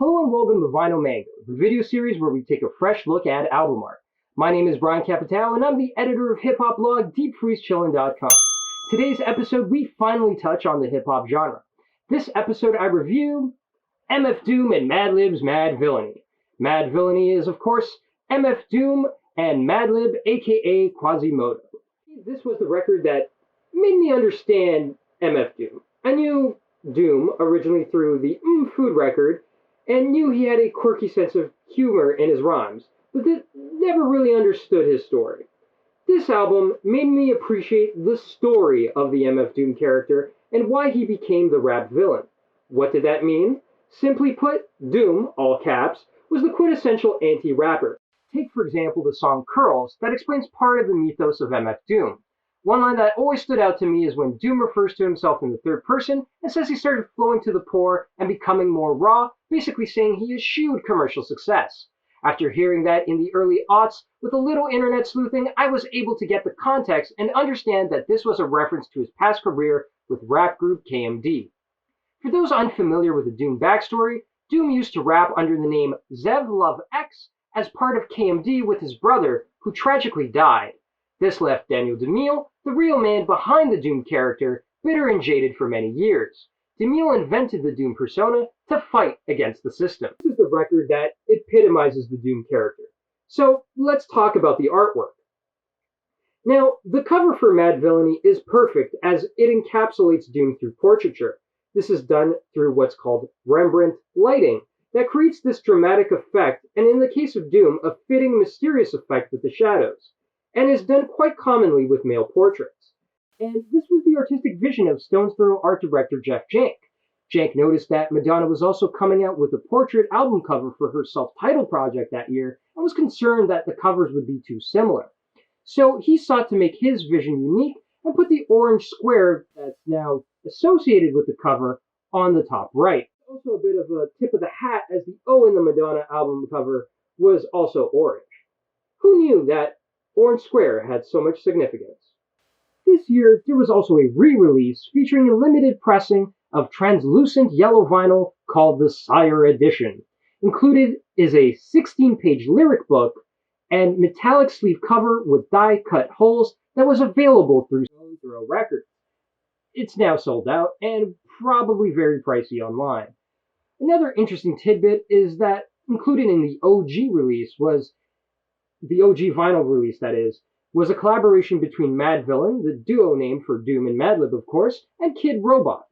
Hello and welcome to Vinyl Mango, the video series where we take a fresh look at album art. My name is Brian Capitao and I'm the editor of hip-hop blog DeepFreezeChillin.com. Today's episode, we finally touch on the hip-hop genre. This episode, I review MF Doom and Madlib's Madvillainy. Madvillainy is, of course, MF Doom and Madlib, aka Quasimodo. This was the record that made me understand MF Doom. I knew Doom originally through the Food record, and knew he had a quirky sense of humor in his rhymes, but never really understood his story. This album made me appreciate the story of the MF Doom character and why he became the rap villain. What did that mean? Simply put, Doom, all caps, was the quintessential anti-rapper. Take, for example, the song Curls that explains part of the mythos of MF Doom. One line that always stood out to me is when Doom refers to himself in the third person and says he started flowing to the poor and becoming more raw, basically saying he eschewed commercial success. After hearing that in the early aughts, with a little internet sleuthing, I was able to get the context and understand that this was a reference to his past career with rap group KMD. For those unfamiliar with the Doom backstory, Doom used to rap under the name Zev Love X as part of KMD with his brother, who tragically died. This left Daniel DeMille, the real man behind the Doom character, bitter and jaded for many years. DeMille invented the Doom persona to fight against the system. This is the record that epitomizes the Doom character. So let's talk about the artwork. Now, the cover for Madvillainy is perfect as it encapsulates Doom through portraiture. This is done through what's called Rembrandt lighting that creates this dramatic effect, and in the case of Doom, a fitting, mysterious effect with the shadows, and is done quite commonly with male portraits. And this was the artistic vision of Stone's Throw art director Jeff Jank. Jank noticed that Madonna was also coming out with a portrait album cover for her self-titled project that year, and was concerned that the covers would be too similar. So he sought to make his vision unique and put the orange square that's now associated with the cover on the top right. Also a bit of a tip of the hat, as the O in the Madonna album cover was also orange. Who knew that Orange Square had so much significance? This year, there was also a re-release featuring a limited pressing of translucent yellow vinyl called the Sire Edition. Included is a 16-page lyric book and metallic sleeve cover with die-cut holes that was available through Stone's Throw Records. It's now sold out and probably very pricey online. Another interesting tidbit is that included in the OG release was the OG vinyl release, that is, was a collaboration between Madvillain, the duo name for Doom and Madlib, of course, and Kid Robot.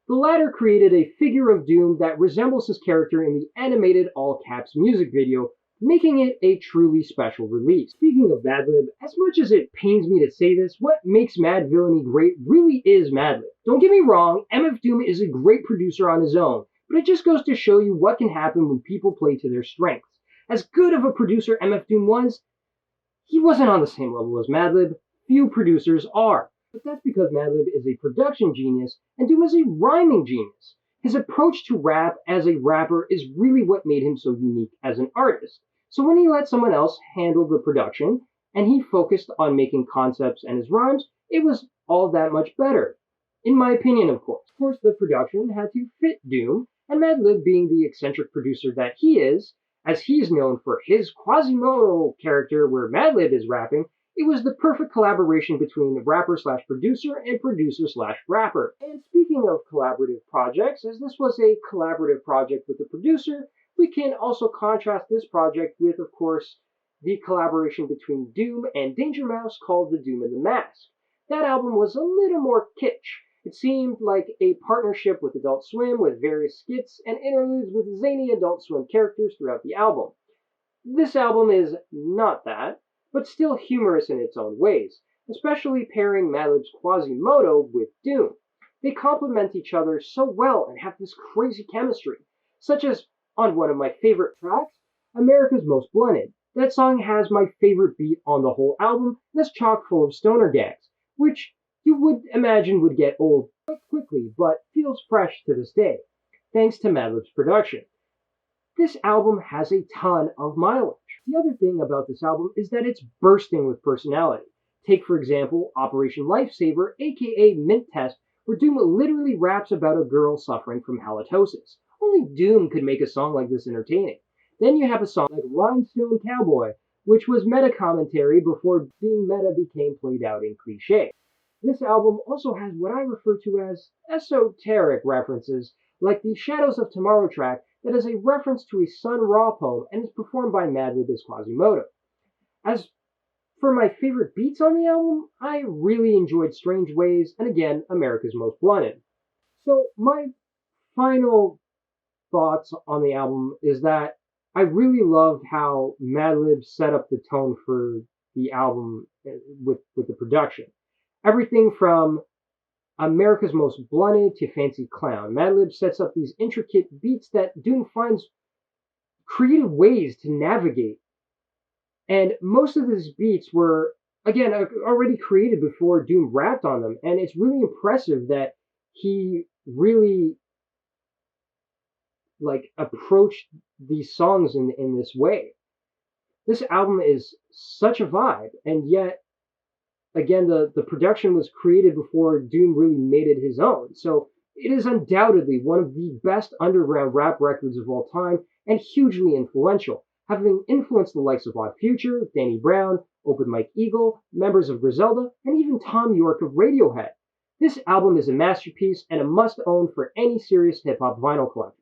The latter created a figure of Doom that resembles his character in the animated all-caps music video, making it a truly special release. Speaking of Madlib, as much as it pains me to say this, what makes Madvillainy great really is Madlib. Don't get me wrong, MF Doom is a great producer on his own, but it just goes to show you what can happen when people play to their strengths. As good of a producer MF Doom was, he wasn't on the same level as Madlib. Few producers are. But that's because Madlib is a production genius and Doom is a rhyming genius. His approach to rap as a rapper is really what made him so unique as an artist. So when he let someone else handle the production and he focused on making concepts and his rhymes, it was all that much better. In my opinion, of course. Of course, the production had to fit Doom, and Madlib, being the eccentric producer that he is, as he's known for his Quasimodo character where Madlib is rapping, it was the perfect collaboration between rapper/producer and producer/rapper. And speaking of collaborative projects, as this was a collaborative project with the producer, we can also contrast this project with, of course, the collaboration between Doom and Danger Mouse called The Doom and the Mask. That album was a little more kitsch. It seemed like a partnership with Adult Swim with various skits and interludes with zany Adult Swim characters throughout the album. This album is not that, but still humorous in its own ways, especially pairing Madlib's Quasimodo with Doom. They complement each other so well and have this crazy chemistry, such as on one of my favorite tracks, America's Most Blunted. That song has my favorite beat on the whole album, and is chock full of stoner gags, which you would imagine would get old quite quickly, but feels fresh to this day, thanks to Madlib's production. This album has a ton of mileage. The other thing about this album is that it's bursting with personality. Take, for example, Operation Lifesaver, aka Mint Test, where Doom literally raps about a girl suffering from halitosis. Only Doom could make a song like this entertaining. Then you have a song like Rhinestone Cowboy, which was meta commentary before being meta became played out in cliche. This album also has what I refer to as esoteric references, like the Shadows of Tomorrow track that is a reference to a Sun Ra poem and is performed by Madlib as Quasimodo. As for my favorite beats on the album, I really enjoyed Strange Ways and again, America's Most Blunted. So my final thoughts on the album is that I really loved how Madlib set up the tone for the album with the production. Everything from America's Most Blunted to Fancy Clown. Madlib sets up these intricate beats that Doom finds creative ways to navigate. And most of these beats were, again, already created before Doom rapped on them. And it's really impressive that he really approached these songs in this way. This album is such a vibe, and yet again the production was created before Doom really made it his own. So it is undoubtedly one of the best underground rap records of all time and hugely influential, having influenced the likes of Odd Future, Danny Brown, Open Mike Eagle, members of Griselda, and even Tom York of Radiohead. This album is a masterpiece and a must-own for any serious hip-hop vinyl collector.